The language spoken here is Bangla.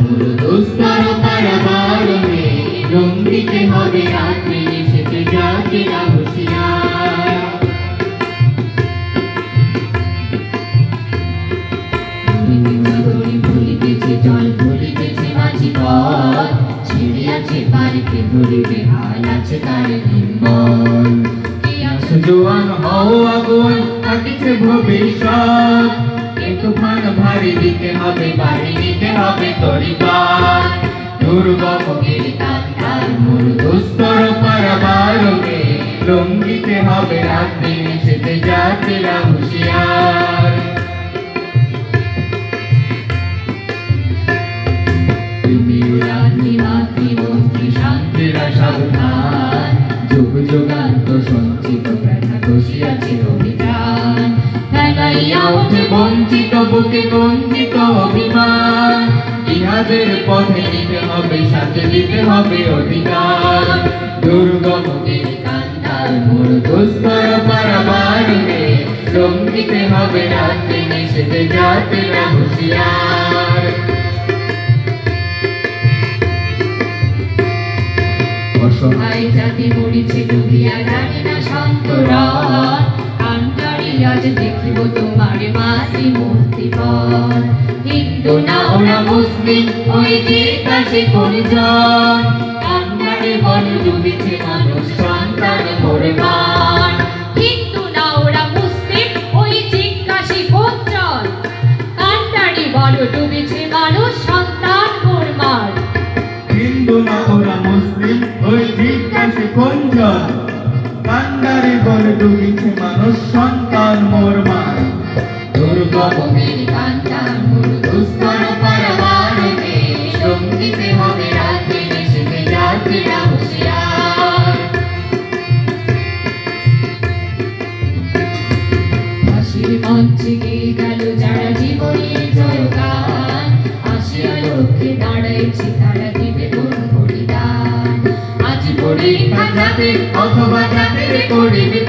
মোর দুস্তর পারাবারণে রঙ্গিতে হবে রাত্রি নিশীথে জাতিরা হুঁশিয়ার। ভুলিতেছে জল ভুলিতেছে মাঝি পথ ছিঁড়ে আছে বাড়িতে ধরিবে হাল আছে তার নির্মল। জোয়ান হও আগুন থাকিছে ভবিষ্যৎ এ তুফান ভারী দিতে হবে বাড়ি নিতে হবে তরিপার। দুর্গম গিরিকান্তার মোর দুস্তর পারাবারণে রঙ্গিতে হবে রাত্রি নিশীথে জাতিরা হুঁশিয়ার। তুমি রাত্রি মাতৃমন্ত্রী শান্তিরা সাবধান যুগ যুগান্ত সঞ্চিত ব্যথা বসিয়াছে অভিযান। ফেলাইয়া ওঠে বঞ্চিত বুকে কঞ্চিত অভিমান ইহাদের পথে নিতে হবে সাথে দিতে হবে অধিকার। দুর্গম গিরিকান্তার মোর দুস্তর পারাবারণে রঙ্গিতে হবে রাত্রি নিশীথে জাতিরা হুঁশিয়ার। অসহায় জাতি মরিছে ডুবিয়া জানি না সন্তরণ কান্তারি আজ দেখিব তোমার মাতৃমূর্তিপণ। হিন্দু না ওরা মুসলিম ওই জিজ্ঞাসে কোনজন কান্তারে বল ডুবিছে মানুষ সন্তান মোর মান। হিন্দু না ওরা মুসলিম ওই জিজ্ঞাসে কোনজন কান্তারি বল ডুবিছে মানুষ সন্তান মোর মান। হিন্দু না ওরা মুসলিম ওই জিজ্ঞাসে কোনজন কান্ডারে বলে ডুবিছে মানুষ সন্তান মোর মান। দুর্গম গিরিকান্তার মোর দুস্তর পারাবারণে রঙ্গিতে হবে রাত্রি নিশীথে জাতিরা হুঁশিয়ার। হাসির মঞ্চে গেয়ে গেল যারা জীবনের জয়গান আসিয়া লক্ষ্যে দাঁড়াইছে তারা দিবে কোন বলিদান। আজ পরীক্ষা যাবে অথবা যাদের করিবে